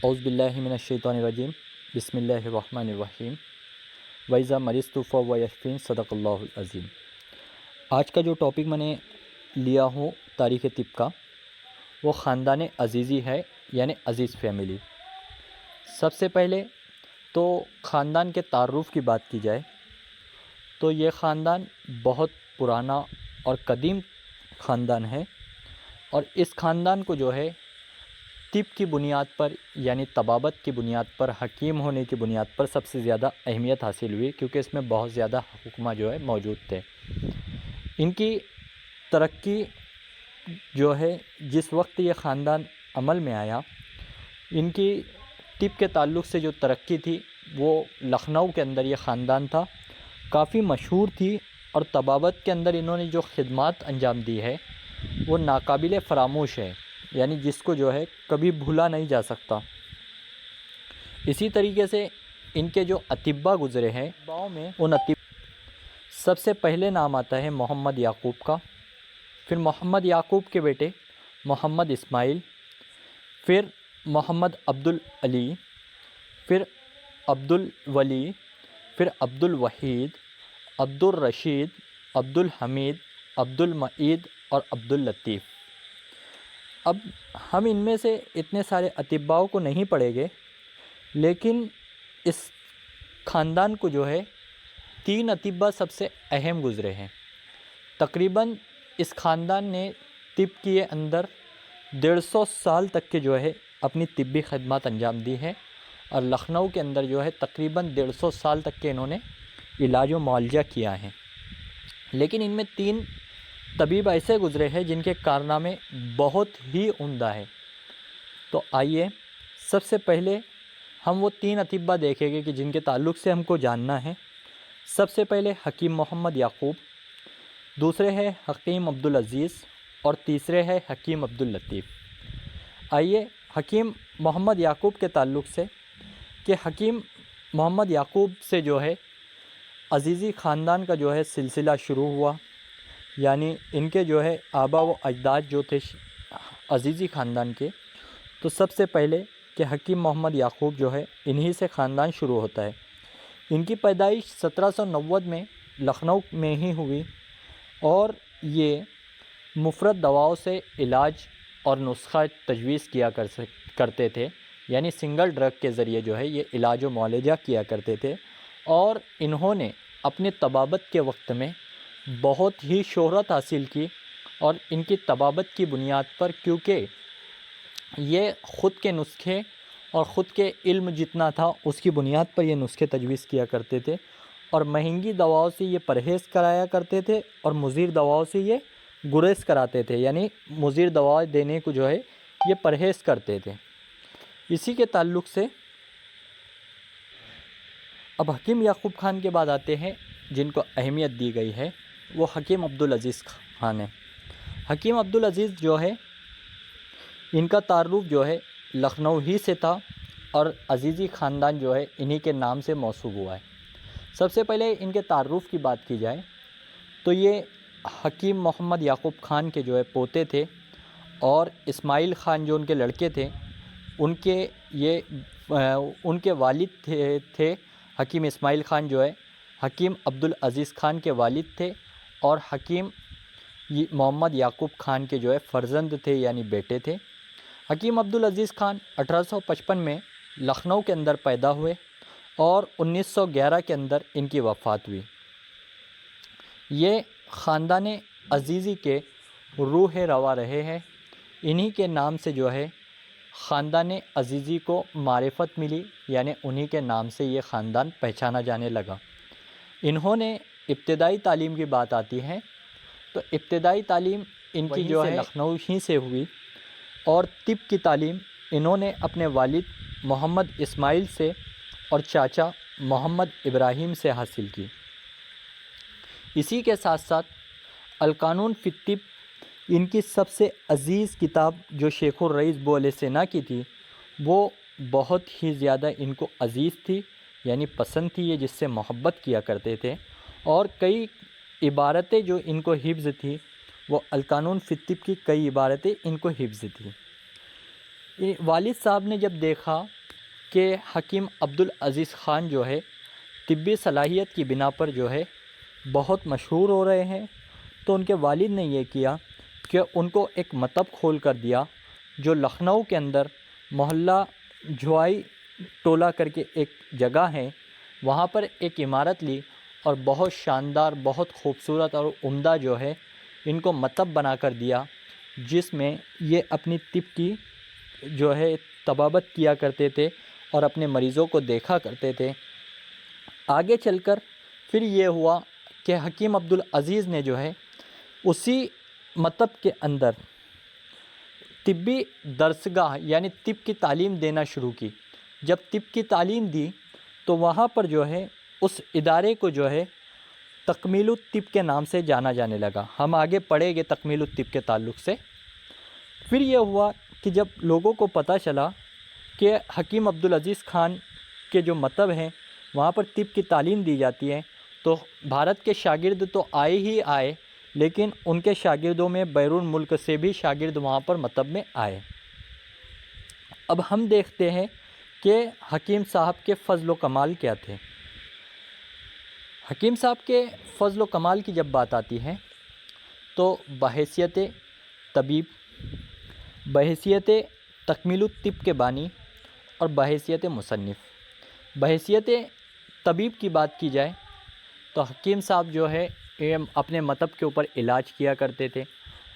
اعوذ باللہ من الشیطان الرجیم بسم اللہ الرحمن الرحیم وَإِذَا مَرِضْتُ فَهُوَ يَشْفِينِ صدق اللہ العظیم۔ آج کا جو ٹاپک میں نے لیا ہوں تاریخ طب کا، وہ خاندان عزیزی ہے، یعنی عزیز فیملی۔ سب سے پہلے تو خاندان کے تعارف کی بات کی جائے تو یہ خاندان بہت پرانا اور قدیم خاندان ہے، اور اس خاندان کو جو ہے طب کی بنیاد پر، یعنی طبابت کی بنیاد پر، حکیم ہونے کی بنیاد پر سب سے زیادہ اہمیت حاصل ہوئی، کیونکہ اس میں بہت زیادہ حکمہ جو ہے موجود تھے۔ ان کی ترقی جو ہے، جس وقت یہ خاندان عمل میں آیا، ان کی طب کے تعلق سے جو ترقی تھی وہ لکھنؤ کے اندر یہ خاندان تھا، کافی مشہور تھی، اور طبابت کے اندر انہوں نے جو خدمات انجام دی ہے وہ ناقابل فراموش ہے، یعنی جس کو جو ہے کبھی بھولا نہیں جا سکتا۔ اسی طریقے سے ان کے جو اطباء گزرے ہیں، ان سب سے پہلے نام آتا ہے محمد یعقوب کا، پھر محمد یعقوب کے بیٹے محمد اسماعیل، پھر محمد عبدالعلی، پھر عبدالولی، پھر عبدالوحید، عبدالرشید، عبدالحمید، عبدالمعید اور عبداللطیف۔ اب ہم ان میں سے اتنے سارے اطباء کو نہیں پڑھیں گے، لیکن اس خاندان کو جو ہے 3 اطباء سب سے اہم گزرے ہیں۔ تقریباً اس خاندان نے طب کے اندر 150 سال تک کے جو ہے اپنی طبی خدمات انجام دی ہے، اور لکھنؤ کے اندر جو ہے تقریباً 150 سال تک کے انہوں نے علاج و معالجہ کیا ہے۔ لیکن ان میں 3 طبیب ایسے گزرے ہیں جن کے کارنامے بہت ہی عمدہ ہیں۔ تو آئیے سب سے پہلے ہم وہ 3 اطباء دیکھیں گے کہ جن کے تعلق سے ہم کو جاننا ہے۔ سب سے پہلے حکیم محمد یعقوب، دوسرے ہے حکیم عبدالعزیز، اور تیسرے ہے حکیم عبداللطیف۔ آئیے حکیم محمد یعقوب کے تعلق سے، کہ حکیم محمد یعقوب سے جو ہے عزیزی خاندان کا جو ہے سلسلہ شروع ہوا، یعنی ان کے جو ہے آبا و اجداد جو تھے عزیزی خاندان کے، تو سب سے پہلے کہ حکیم محمد یعقوب جو ہے انہی سے خاندان شروع ہوتا ہے۔ ان کی پیدائش 1790 میں لکھنؤ میں ہی ہوئی، اور یہ مفرد دواؤں سے علاج اور نسخہ تجویز کیا کرتے تھے، یعنی سنگل ڈرگ کے ذریعے جو ہے یہ علاج و معالجہ کیا کرتے تھے، اور انہوں نے اپنے طبابت کے وقت میں بہت ہی شہرت حاصل کی، اور ان کی طبابت کی بنیاد پر، کیونکہ یہ خود کے نسخے اور خود کے علم جتنا تھا اس کی بنیاد پر یہ نسخے تجویز کیا کرتے تھے، اور مہنگی دواؤں سے یہ پرہیز کرایا کرتے تھے، اور مضر دواؤں سے یہ گریز کراتے تھے، یعنی مضر دوا دینے کو جو ہے یہ پرہیز کرتے تھے۔ اسی کے تعلق سے اب حکیم یعقوب خان کے بعد آتے ہیں جن کو اہمیت دی گئی ہے، وہ حکیم عبدالعزیز خان ہیں۔ حکیم عبدالعزیز جو ہے ان کا تعارف جو ہے لکھنؤ ہی سے تھا، اور عزیزی خاندان جو ہے انہی کے نام سے موسوم ہوا ہے۔ سب سے پہلے ان کے تعارف کی بات کی جائے تو یہ حکیم محمد یعقوب خان کے جو ہے پوتے تھے، اور اسماعیل خان جو ان کے لڑکے تھے، ان کے والد تھے حکیم اسماعیل خان جو ہے حکیم عبدالعزیز خان کے والد تھے، اور حکیم محمد یعقوب خان کے جو ہے فرزند تھے، یعنی بیٹے تھے۔ حکیم عبدالعزیز خان 1855 میں لکھنؤ کے اندر پیدا ہوئے، اور 1911 کے اندر ان کی وفات ہوئی۔ یہ خاندان عزیزی کے روح روا رہے ہیں، انہی کے نام سے جو ہے خاندان عزیزی کو معرفت ملی، یعنی انہی کے نام سے یہ خاندان پہچانا جانے لگا۔ انہوں نے ابتدائی تعلیم کی بات آتی ہے تو ابتدائی تعلیم ان کی جو ہے لکھنؤ ہی سے ہوئی، اور طب کی تعلیم انہوں نے اپنے والد محمد اسماعیل سے اور چاچا محمد ابراہیم سے حاصل کی۔ اسی کے ساتھ ساتھ القانون فی الطب ان کی سب سے عزیز کتاب جو شیخ الرئیس بو علیہ سینا کی تھی، وہ بہت ہی زیادہ ان کو عزیز تھی، یعنی پسند تھی، یہ جس سے محبت کیا کرتے تھے، اور کئی عبارتیں جو ان کو حفظ تھی، وہ القانون فی الطب کی کئی عبارتیں ان کو حفظ تھی۔ والد صاحب نے جب دیکھا کہ حکیم عبدالعزیز خان جو ہے طبی صلاحیت کی بنا پر جو ہے بہت مشہور ہو رہے ہیں، تو ان کے والد نے یہ کیا کہ ان کو ایک مکتب کھول کر دیا جو لکھنؤ کے اندر محلہ جوائی ٹولہ کر کے ایک جگہ ہے، وہاں پر ایک عمارت لی اور بہت شاندار، بہت خوبصورت اور عمدہ جو ہے ان کو مکتب بنا کر دیا، جس میں یہ اپنی طب کی جو ہے طبابت کیا کرتے تھے اور اپنے مریضوں کو دیکھا کرتے تھے۔ آگے چل کر پھر یہ ہوا کہ حکیم عبدالعزیز نے جو ہے اسی مکتب کے اندر طبی درسگاہ یعنی طب کی تعلیم دینا شروع کی۔ جب طب کی تعلیم دی تو وہاں پر جو ہے اس ادارے کو جو ہے تکمیل الطب کے نام سے جانا جانے لگا۔ ہم آگے پڑھیں گے تکمیل الطب کے تعلق سے۔ پھر یہ ہوا کہ جب لوگوں کو پتہ چلا کہ حکیم عبدالعزیز خان کے جو مکتب ہیں وہاں پر طب کی تعلیم دی جاتی ہے، تو بھارت کے شاگرد تو آئے ہی آئے، لیکن ان کے شاگردوں میں بیرون ملک سے بھی شاگرد وہاں پر مکتب میں آئے۔ اب ہم دیکھتے ہیں کہ حکیم صاحب کے فضل و کمال کیا تھے۔ حکیم صاحب کے فضل و کمال کی جب بات آتی ہے تو بحیثیت طبیب، بحیثیت تکمیل الطب کے بانی اور بحیثیت مصنف۔ بحیثیت طبیب کی بات کی جائے تو حکیم صاحب جو ہے اپنے مکتب کے اوپر علاج کیا کرتے تھے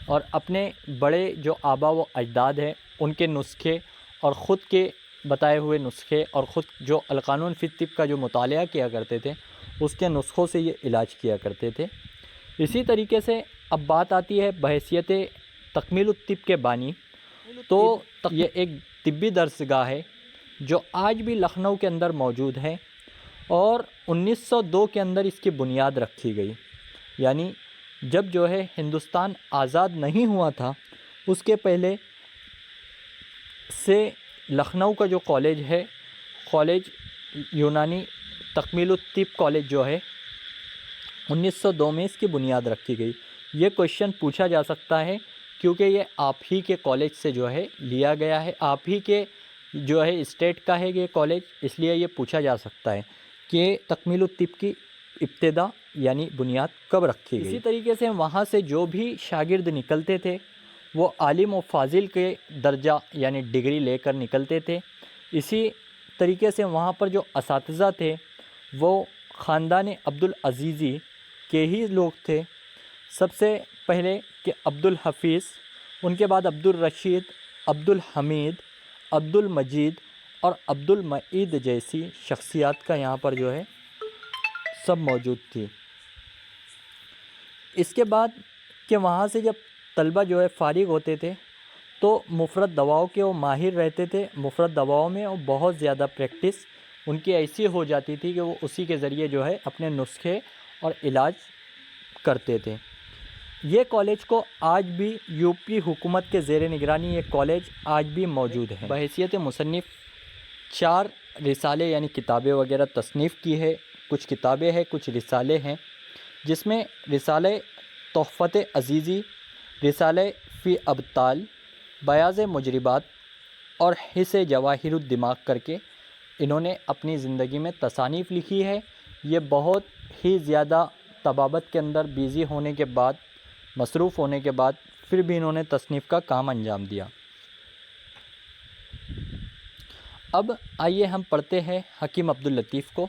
اور اپنے بڑے جو آبا و اجداد ہیں ان کے نسخے اور خود کے بتائے ہوئے نسخے اور خود جو القانون فی الطب کا جو مطالعہ کیا کرتے تھے اس کے نسخوں سے یہ علاج کیا کرتے تھے۔ اسی طریقے سے اب بات آتی ہے بحیثیت تکمیل الطب کے بانی، تو یہ ایک طبی درسگاہ ہے جو آج بھی لکھنؤ کے اندر موجود ہے اور 1902 کے اندر اس کی بنیاد رکھی گئی۔ یعنی جب جو ہے ہندوستان آزاد نہیں ہوا تھا اس کے پہلے سے لکھنؤ کا جو کالج ہے، کالج یونانی تکمیل الطب کالج جو ہے 1902 میں اس کی بنیاد رکھی گئی۔ یہ کویشچن پوچھا جا سکتا ہے کیونکہ یہ آپ ہی کے کالج سے جو ہے لیا گیا ہے، آپ ہی کے جو ہے اسٹیٹ کا ہے یہ کالج، اس لیے یہ پوچھا جا سکتا ہے کہ تکمیل الطب کی ابتدا یعنی بنیاد کب رکھی گئی۔ اسی طریقے سے وہاں سے جو بھی شاگرد نکلتے تھے وہ عالم و فاضل کے درجہ یعنی ڈگری لے کر نکلتے تھے۔ اسی طریقے سے وہاں پر جو اساتذہ تھے وہ خاندان عبدالعزیزی کے ہی لوگ تھے۔ سب سے پہلے کہ عبدالحفیظ، ان کے بعد عبدالرشید، عبدالحمید، عبدالمجید اور عبدالمعید جیسی شخصیات کا یہاں پر جو ہے سب موجود تھی۔ اس کے بعد کہ وہاں سے جب طلبہ جو ہے فارغ ہوتے تھے تو مفرد دواؤں کے وہ ماہر رہتے تھے۔ مفرد دواؤں میں وہ بہت زیادہ پریکٹس ان کی ایسی ہو جاتی تھی کہ وہ اسی کے ذریعے جو ہے اپنے نسخے اور علاج کرتے تھے۔ یہ کالج کو آج بھی یو پی حکومت کے زیر نگرانی یہ کالج آج بھی موجود ہے۔ بحیثیت مصنف 4 رسالے یعنی کتابیں وغیرہ تصنیف کی ہے، کچھ کتابیں ہیں، کچھ رسالے ہیں، جس میں رسالہ تحفۃ عزیزی، رسالہ فی ابطال، بیاض مجربات اور حص جواہر الدماغ کر کے انہوں نے اپنی زندگی میں تصانیف لکھی ہے۔ یہ بہت ہی زیادہ طبابت کے اندر بیزی ہونے کے بعد، مصروف ہونے کے بعد پھر بھی انہوں نے تصنیف کا کام انجام دیا۔ اب آئیے ہم پڑھتے ہیں حکیم عبداللطیف کو۔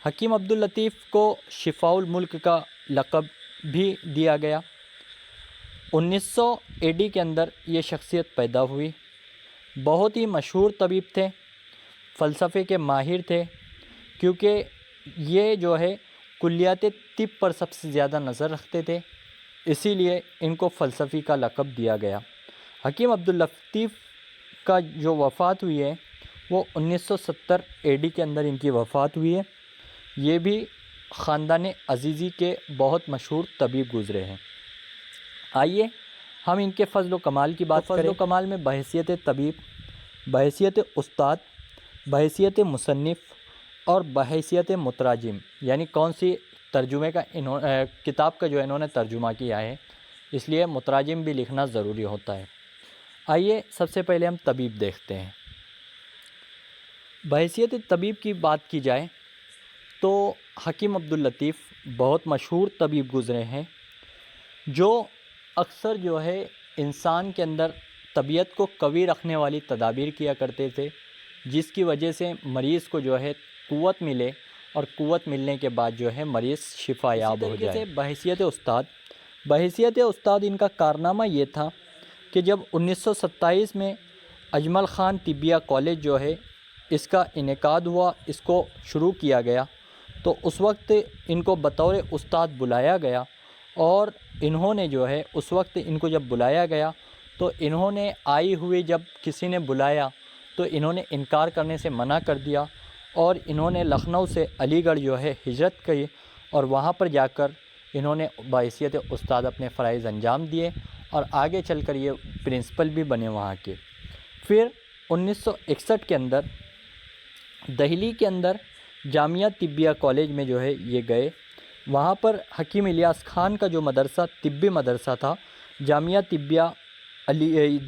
حکیم عبداللطیف کو شفاء الملک کا لقب بھی دیا گیا۔ 1900 AD کے اندر یہ شخصیت پیدا ہوئی۔ بہت ہی مشہور طبیب تھے، فلسفے کے ماہر تھے، کیونکہ یہ جو ہے کلیات طب پر سب سے زیادہ نظر رکھتے تھے، اسی لیے ان کو فلسفی کا لقب دیا گیا۔ حکیم عبداللطیف کا جو وفات ہوئی ہے وہ 1970 AD کے اندر ان کی وفات ہوئی ہے۔ یہ بھی خاندان عزیزی کے بہت مشہور طبیب گزرے ہیں۔ آئیے ہم ان کے فضل و کمال کی بات کریں۔ فضل و کمال میں بحیثیت طبیب، بحیثیت استاد، بحیثیت مصنف اور بحیثیت مترجم، یعنی کون سی ترجمے کا کتاب کا جو انہوں نے ترجمہ کیا ہے، اس لیے مترجم بھی لکھنا ضروری ہوتا ہے۔ آئیے سب سے پہلے ہم طبیب دیکھتے ہیں۔ بحیثیت طبیب کی بات کی جائے تو حکیم عبداللطیف بہت مشہور طبیب گزرے ہیں، جو اکثر جو ہے انسان کے اندر طبیعت کو قوی رکھنے والی تدابیر کیا کرتے تھے، جس کی وجہ سے مریض کو جو ہے قوت ملے، اور قوت ملنے کے بعد جو ہے مریض شفا یاب ہو جائے۔ بحیثیت استاد ان کا کارنامہ یہ تھا کہ جب 1927 میں اجمل خان طبیہ کالج جو ہے اس کا انعقاد ہوا، اس کو شروع کیا گیا، تو اس وقت ان کو بطور استاد بلایا گیا، اور انہوں نے جو ہے اس وقت ان کو جب بلایا گیا تو انہوں نے آئی ہوئی جب کسی نے بلایا تو انہوں نے انکار کرنے سے منع کر دیا، اور انہوں نے لکھنؤ سے علی گڑھ جو ہے ہجرت کی، اور وہاں پر جا کر انہوں نے بحیثیت استاد اپنے فرائض انجام دیے، اور آگے چل کر یہ پرنسپل بھی بنے وہاں کے۔ پھر 1961 کے اندر دہلی کے اندر جامعہ طبیہ کالج میں جو ہے یہ گئے، وہاں پر حکیم الیاس خان کا جو مدرسہ طبی مدرسہ تھا جامعہ طبیہ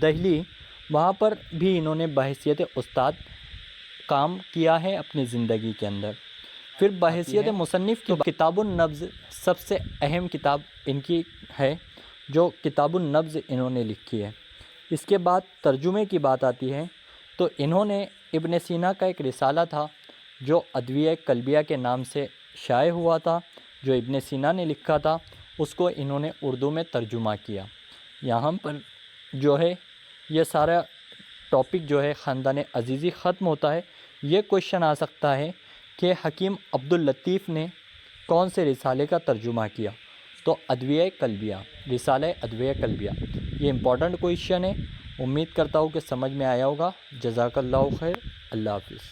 دہلی، وہاں پر بھی انہوں نے بحیثیت استاد کام کیا ہے اپنی زندگی کے اندر۔ پھر بحیثیت مصنف کی کتاب النبض سب سے اہم کتاب ان کی ہے، جو کتاب النبض انہوں نے لکھی ہے۔ اس کے بعد ترجمے کی بات آتی ہے تو انہوں نے ابن سینا کا ایک رسالہ تھا جو ادویہ قلبیہ کے نام سے شائع ہوا تھا، جو ابن سینا نے لکھا تھا، اس کو انہوں نے اردو میں ترجمہ کیا۔ یہاں پر جو ہے یہ سارا ٹاپک جو ہے خاندان عزیزی ختم ہوتا ہے۔ یہ کوشچن آ سکتا ہے کہ حکیم عبداللطیف نے کون سے رسالے کا ترجمہ کیا؟ تو ادویہ قلبیہ، رسالہ ادویہ قلبیہ، یہ امپورٹنٹ کوشچن ہے۔ امید کرتا ہوں کہ سمجھ میں آیا ہوگا۔ جزاک اللہ خیر، اللہ حافظ۔